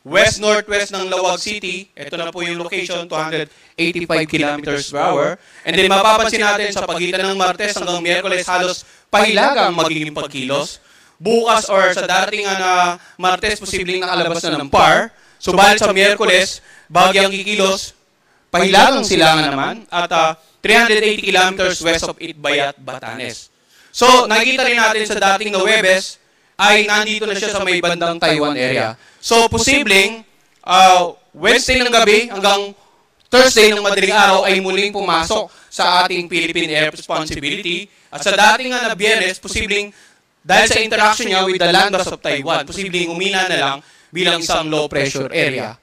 west-northwest ng Lawag City. Ito na po yung location, 285 kilometers per hour. And then mapapansin natin sa pagitan ng Martes hanggang Miyerkules, halos pahilagang magiging pagkilos. Bukas or sa darating na Martes, posibleng nakalabas na ng PAR. Subalit sa Miyerkules, bagyang kikilos, pahilagang silangan naman. At 380 kilometers west of Itbayat, Batanes. So, nakikita rin natin sa dating na Huwebes, ay nandito na siya sa may bandang Taiwan area. So, posibleng, Wednesday ng gabi hanggang Thursday ng madaling araw ay muling pumasok sa ating Philippine Air Responsibility. At sa dating na Biyernes, posibleng, dahil sa interaction niya with the landmass of Taiwan, posibleng umina na lang bilang isang low pressure area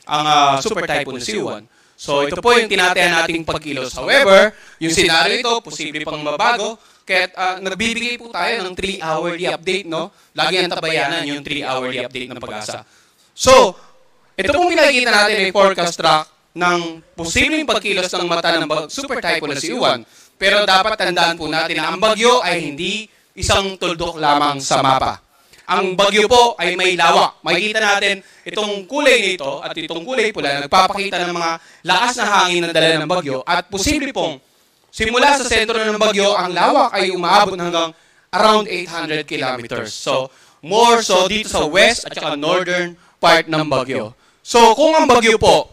ang super typhoon Siwan. So, ito po yung tinatayan nating pagkilos. However, yung scenario ito, posible pang mabago, kaya nagbibigay po tayo ng 3-hourly update, no? Lagi ang tabayanan yung 3-hourly update ng Pag-asa. So, ito pong pinakikita natin ay forecast track ng posibleng pagkilos ng mata ng super typhoon na Siwan. Pero dapat tandaan po natin na ang bagyo ay hindi isang tuldok lamang sa mapa. Ang bagyo po ay may lawak. Makikita natin itong kulay nito at itong kulay pula nagpapakita ng mga lakas na hangin na dala ng bagyo at posible pong simula sa sentro ng bagyo, ang lawak ay umaabot hanggang around 800 kilometers. So, more so dito sa west at saka northern part ng bagyo. So, kung ang bagyo po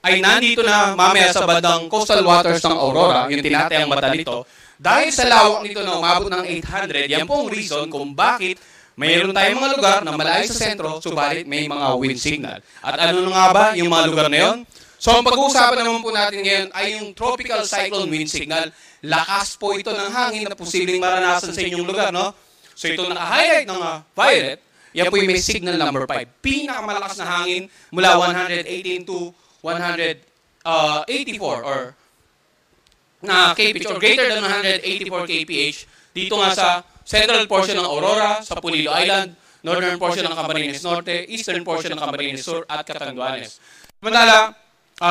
ay nandito na mamaya sa bandang coastal waters ng Aurora, yung tinatayang mata nito, dahil sa lawak nito na umabot ng 800, yan po ang reason kung bakit mayroon tayong mga lugar na malayo sa sentro, subalit may mga wind signal. At ano nga ba yung mga lugar na yun? So, ang pag-uusapan naman po natin ngayon ay yung tropical cyclone wind signal. Lakas po ito ng hangin na posibleng maranasan sa inyong lugar, no? So, ito naka-highlight ng violet. Yan po yung may signal number 5. Pinakamalakas na hangin mula 118 to 184 or na kph or greater than 184 kph dito nga sa central portion ng Aurora, sa Pulilo Island, northern portion ng Camarines Norte, eastern portion ng Camarines Sur, at Catanduanes. Samantala,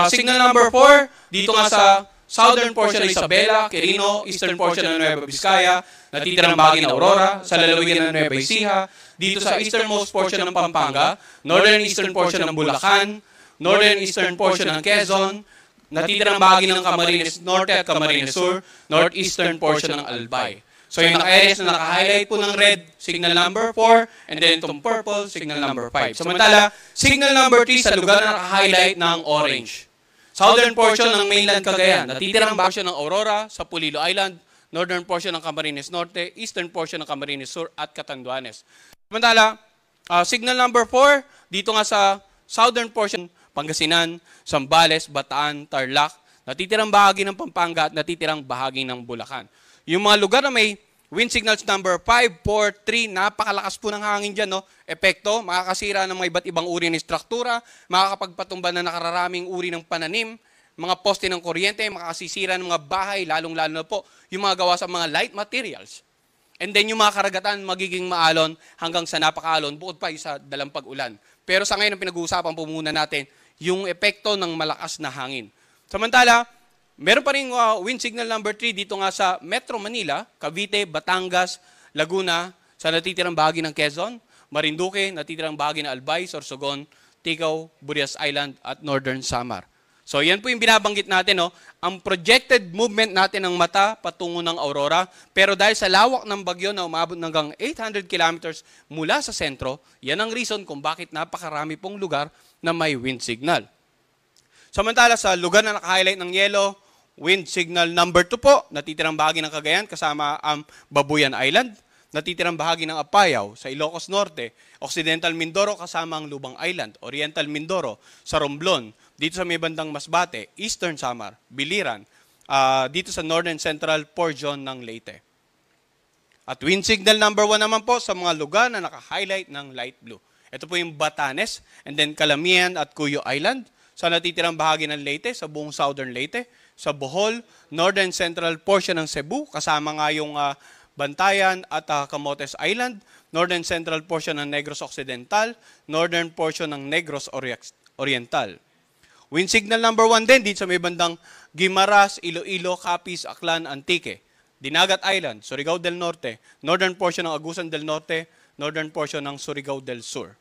signal number 4, dito nga sa southern portion ng Isabela, Quirino, eastern portion ng Nueva Vizcaya, natitirang bahagi ng Aurora, sa lalawigan ng Nueva Ecija, dito sa easternmost portion ng Pampanga, northern eastern portion ng Bulacan, northern eastern portion ng Quezon, natitirang bahagi ng Camarines Norte at Camarines Sur, northeastern portion ng Albay. So yung areas na naka-highlight po ng red, signal number 4, and then itong purple, signal number 5. Samantala, signal number 3 sa lugar na naka-highlight ng orange. Southern portion ng mainland Cagayan, natitirang portion ng Aurora, sa Pulilo Island, northern portion ng Camarines Norte, eastern portion ng Camarines Sur, at Catanduanes. Samantala, signal number 4, dito nga sa southern portion, Pangasinan, Zambales, Bataan, Tarlac, natitirang bahagi ng Pampanga at natitirang bahagi ng Bulacan. Yung mga lugar na may wind signals number 5, 4, 3, napakalakas po ng hangin dyan, no? Epekto, makakasira ng mga iba't ibang uri ng struktura, makakapagpatumba na nakararaming uri ng pananim, mga poste ng kuryente, makakasisira ng mga bahay, lalong-lalo na po yung mga gawa sa mga light materials. And then yung mga karagatan magiging maalon hanggang sa napakaalon, bukod pa yung sa dalampag ulan. Pero sa ngayon, ang pinag-uusapan po muna natin, yung epekto ng malakas na hangin. Samantala, meron pa rin wind signal number 3 dito nga sa Metro Manila, Cavite, Batangas, Laguna, sa natitirang bahagi ng Quezon, Marinduque, natitirang bahagi ng Albay, Sorsogon, Ticao, Burias Island, at Northern Samar. So yan po yung binabanggit natin, no? Ang projected movement natin ng mata patungo ng Aurora, pero dahil sa lawak ng bagyo na umabot hanggang 800 kilometers mula sa sentro, yan ang reason kung bakit napakarami pong lugar na may wind signal. Samantala sa lugar na naka-highlight ng yellow, wind signal number 2 po, natitirang bahagi ng Cagayan kasama ang Babuyan Island, natitirang bahagi ng Apayao sa Ilocos Norte, Occidental Mindoro kasama ang Lubang Island, Oriental Mindoro sa Romblon, dito sa may bandang Masbate, Eastern Samar, Biliran, dito sa Northern Central portion ng Leyte. At wind signal number 1 naman po sa mga lugar na naka-highlight ng light blue. Ito po yung Batanes, and then Calamian at Cuyo Island, sa natitirang bahagi ng Leyte, sa buong Southern Leyte, sa Bohol, Northern Central portion ng Cebu, kasama nga yung Bantayan at Camotes Island, Northern Central portion ng Negros Occidental, Northern portion ng Negros Oriental. Wind signal number 1 din dito sa may bandang Guimaras, Iloilo, Capiz, Aklan, Antique. Dinagat Island, Surigao del Norte, Northern portion ng Agusan del Norte, Northern portion ng Surigao del Sur.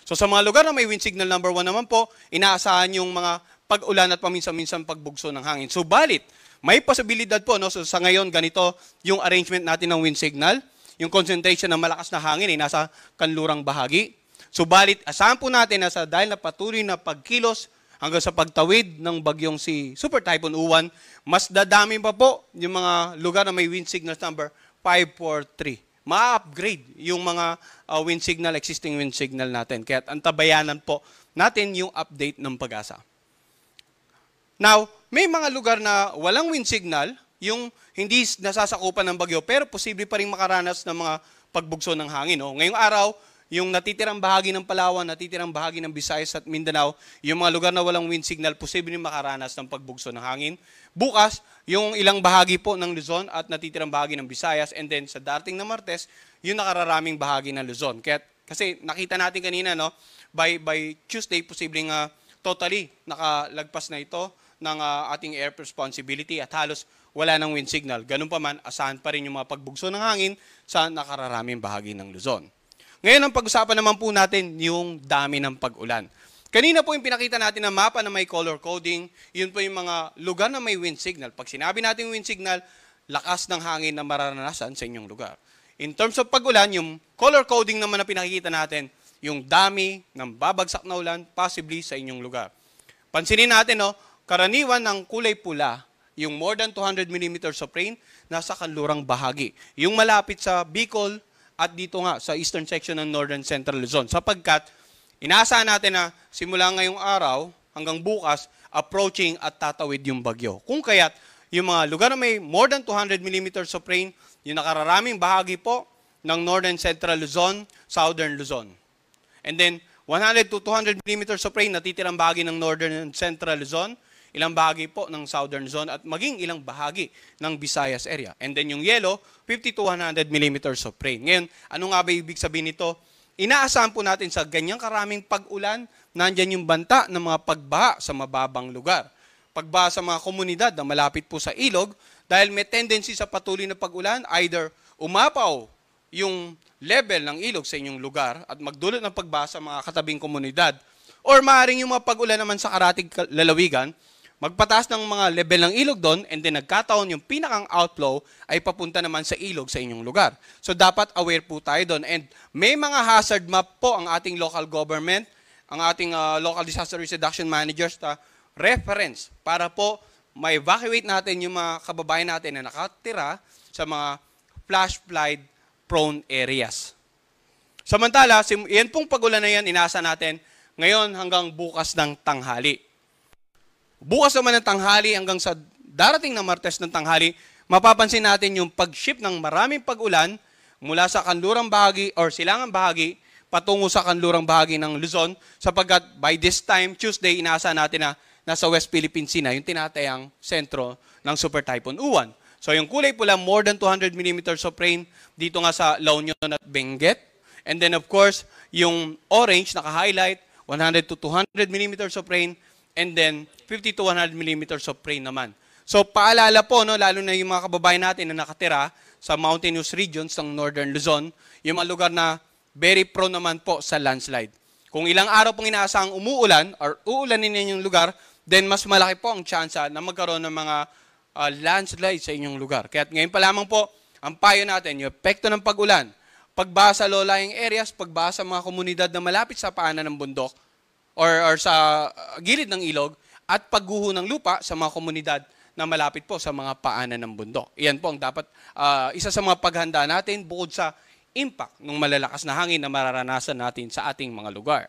So sa mga lugar na may wind signal number 1 naman po, inaasahan yung mga pag-ulan at paminsan-minsan pagbugso ng hangin. Subalit, may posibilidad po, no? So sa ngayon, ganito yung arrangement natin ng wind signal. Yung concentration ng malakas na hangin ay nasa kanlurang bahagi. Subalit, asahan po natin na dahil na patuloy na pagkilos hanggang sa pagtawid ng bagyong si Super Typhoon Uwan, mas dadami pa po yung mga lugar na may wind signal number 543. Ma-upgrade yung mga existing wind signal natin. Kaya antabayanan po natin yung update ng Pag-asa. Now, may mga lugar na walang wind signal, yung hindi nasasakupan ng bagyo, pero posible pa rin makaranas ng mga pagbugso ng hangin. No? Ngayong araw, yung natitirang bahagi ng Palawan, natitirang bahagi ng Visayas at Mindanao, yung mga lugar na walang wind signal, posible rin makaranas ng pagbugso ng hangin. Bukas, yung ilang bahagi po ng Luzon at natitirang bahagi ng Visayas, and then sa darating na Martes, yung nakararaming bahagi ng Luzon. Kasi nakita natin kanina, no, by Tuesday, posibleng totally nakalagpas na ito ng ating air responsibility at halos wala ng wind signal. Ganun pa man, asahan pa rin yung mga pagbugso ng hangin sa nakararaming bahagi ng Luzon. Ngayon, ang pag-usapan naman po natin yung dami ng pag-ulan. Kanina po yung pinakita natin na mapa na may color coding, yun po yung mga lugar na may wind signal. Pag sinabi natin wind signal, lakas ng hangin na mararanasan sa inyong lugar. In terms of pag-ulan, yung color coding naman na pinakikita natin, yung dami ng babagsak na ulan, possibly sa inyong lugar. Pansinin natin, no, karaniwan ng kulay pula, yung more than 200 millimeters of rain, nasa kanlurang bahagi. Yung malapit sa Bicol at dito nga sa eastern section ng Northern Central Luzon. Sapagkat, inaasahan natin na simula ngayong araw hanggang bukas, approaching at tatawid yung bagyo. Kung kaya't, yung mga lugar na may more than 200 millimeters of rain, yung nakararaming bahagi po ng Northern Central Luzon, Southern Luzon. And then, 100 to 200 millimeters of rain, natitirang bahagi ng Northern and Central Luzon, ilang bahagi po ng Southern Luzon, at maging ilang bahagi ng Visayas area. And then yung yellow, 50 to 100 millimeters of rain. Ngayon, ano nga ba ibig sabihin nito? Inaasahan po natin sa ganyang karaming pag-ulan, nandyan yung banta ng mga pagbaha sa mababang lugar. Pagbaha sa mga komunidad na malapit po sa ilog, dahil may tendency sa patuloy na pag-ulan, either umapaw yung level ng ilog sa inyong lugar at magdulot ng pagbaha sa mga katabing komunidad, or maaaring yung mga pag-ulan naman sa karatig lalawigan, magpataas ng mga level ng ilog doon, and then nagkataon yung pinakang outflow ay papunta naman sa ilog sa inyong lugar. So dapat aware po tayo doon. And may mga hazard map po ang ating local government, ang ating local disaster risk reduction managers na reference para po ma-evacuate natin yung mga kababayan natin na nakatira sa mga flash flood prone areas. Samantala, yan pong pag-ulan na yan, inasa natin ngayon hanggang bukas ng tanghali. Bukas naman ng tanghali hanggang sa darating na Martes ng tanghali, mapapansin natin yung pag-shift ng maraming pag-ulan mula sa kanlurang bahagi or silangang bahagi patungo sa kanlurang bahagi ng Luzon, sapagkat by this time, Tuesday, inaasahan natin na nasa West Philippine Sea na yung tinatayang sentro ng Super Typhoon Uwan. So yung kulay pula, more than 200 millimeters of rain dito nga sa La Union at Benguet. And then of course, yung orange, naka-highlight, 100 to 200 millimeters of rain, and then 50 to 100 millimeters of rain naman. So paalala po, no, lalo na yung mga kababayan natin na nakatira sa mountainous regions ng Northern Luzon, yung mga lugar na very prone naman po sa landslide. Kung ilang araw pong inaasahang umuulan or uulanin ninyong lugar, then mas malaki po ang tsansa na magkaroon ng mga landslide sa inyong lugar. Kaya ngayon pa lamang po, ang payo natin, yung epekto ng pag-ulan, pagbaha sa low-lying areas, pagbaha sa mga komunidad na malapit sa paanan ng bundok or sa gilid ng ilog, at pagguho ng lupa sa mga komunidad na malapit po sa mga paanan ng bundok. Iyan po ang dapat isa sa mga paghanda natin bukod sa impact ng malalakas na hangin na mararanasan natin sa ating mga lugar.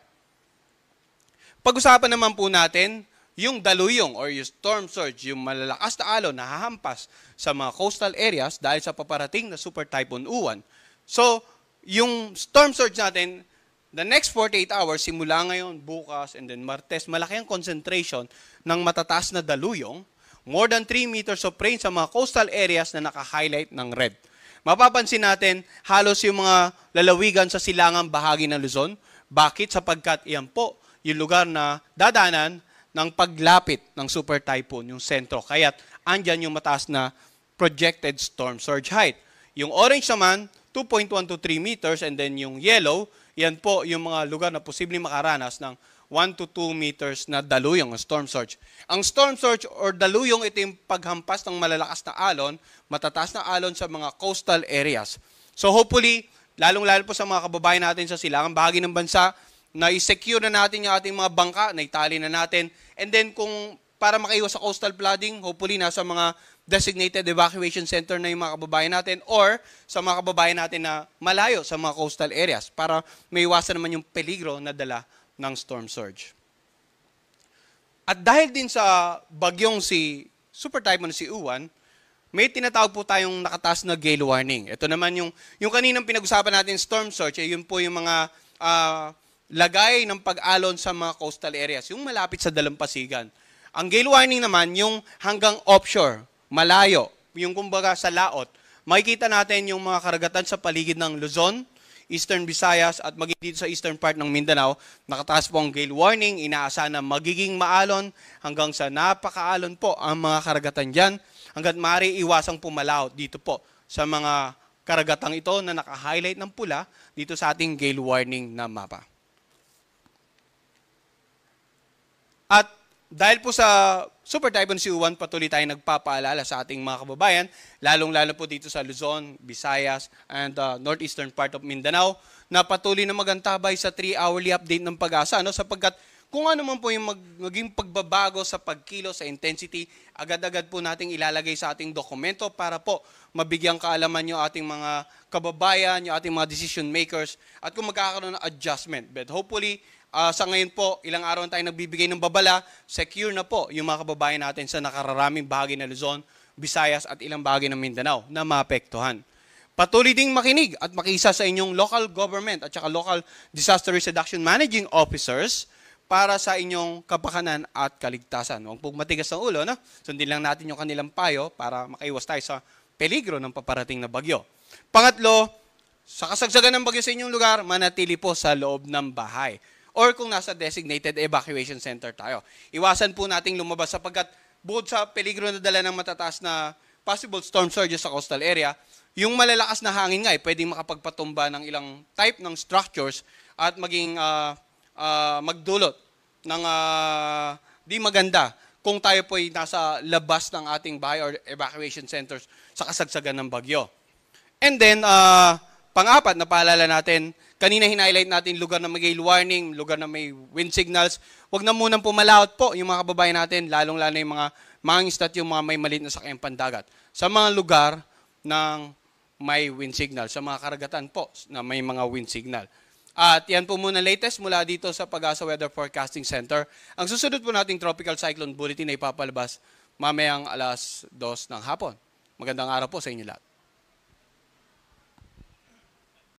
Pag-usapan naman po natin yung daluyong or yung storm surge, yung malalakas na alon na hahampas sa mga coastal areas dahil sa paparating na Super Typhoon Uwan. So, yung storm surge natin, the next 48 hours, simula ngayon, bukas, and then Martes, malaki ang concentration ng matataas na daluyong, more than 3 meters of rain sa mga coastal areas na naka-highlight ng red. Mapapansin natin, halos yung mga lalawigan sa silangang bahagi ng Luzon. Bakit? Sapagkat iyan po yung lugar na dadanan ng paglapit ng Super Typhoon, yung sentro. Kaya't andyan yung mataas na projected storm surge height. Yung orange naman, 2.1 to 3 meters, and then yung yellow, yan po yung mga lugar na posibleng makaranas ng 1 to 2 meters na daluyong, storm surge. Ang storm surge or daluyong, ito yung paghampas ng malalakas na alon, matataas na alon sa mga coastal areas. So hopefully, lalong-lalo po sa mga kababayan natin sa silangang bahagi ng bansa, na i-secure na natin yung ating mga bangka, na itali na natin, and then kung para makaiwas sa coastal flooding, hopefully nasa mga designated evacuation center na yung mga kababayan natin or sa mga kababayan natin na malayo sa mga coastal areas para may iwasan naman yung peligro na dala ng storm surge. At dahil din sa bagyong si Super Typhoon si Uwan, may tinatawag po tayong nakataas na gale warning. Ito naman yung kaninang pinag-usapan natin storm surge, yun po yung mga lagay ng pag-alon sa mga coastal areas, yung malapit sa dalampasigan. Ang gale warning naman, yung hanggang offshore, malayo, yung kumbaga sa laot. Makikita natin yung mga karagatan sa paligid ng Luzon, Eastern Visayas, at maging dito sa eastern part ng Mindanao. Nakataas po ang gale warning, inaasahan na magiging maalon hanggang sa napakaalon po ang mga karagatan dyan, hanggat maaari iwasang pumalaot dito po sa mga karagatang ito na naka-highlight ng pula dito sa ating gale warning na mapa. At dahil po sa Super Typhoon si Uwan, patuloy tayong nagpapaalala sa ating mga kababayan, lalong-lalo po dito sa Luzon, Visayas, and northeastern part of Mindanao, na patuloy na magantabay sa 3-hourly update ng Pag-asa, sapagkat kung ano man po yung maging pagbabago sa pagkilo, sa intensity, agad-agad po nating ilalagay sa ating dokumento para po mabigyang kaalaman yung ating mga kababayan, yung ating mga decision makers, at kung magkakaroon ng adjustment. But hopefully, sa ngayon po, ilang araw na tayo nagbibigay ng babala, secure na po yung mga kababayan natin sa nakararaming bahagi ng Luzon, Visayas at ilang bahagi ng Mindanao na maapektuhan. Patuloy ding makinig at makisa sa inyong local government at saka local disaster risk reduction managing officers para sa inyong kapakanan at kaligtasan. Huwag pong matigas ng ulo, sundin lang natin yung kanilang payo para makaiwas tayo sa peligro ng paparating na bagyo. Pangatlo, sa kasagsagan ng bagyo sa inyong lugar, manatili po sa loob ng bahay. Or kung nasa designated evacuation center tayo. Iwasan po nating lumabas sapagkat bukod sa peligro na dala ng matataas na possible storm surges sa coastal area, yung malalakas na hangin nga pwedeng makapagpatumba ng ilang type ng structures at maging magdulot ng di maganda kung tayo po ay nasa labas ng ating bahay or evacuation centers sa kasagsagan ng bagyo. And then, pang-apat na paalala natin, kanina hinighlight natin lugar na may gale warning, lugar na may wind signals. Huwag na munang pumalaot po yung mga kababayan natin, lalong-lalo yung mga mangingisda at yung mga may maliit na sakyang pandagat. Sa mga lugar ng may wind signal, sa mga karagatan po na may mga wind signal. At yan po muna latest mula dito sa Pag-asa Weather Forecasting Center. Ang susunod po nating Tropical Cyclone Bulletin ay ipapalabas mamayang 2:00 ng hapon. Magandang araw po sa inyo lahat.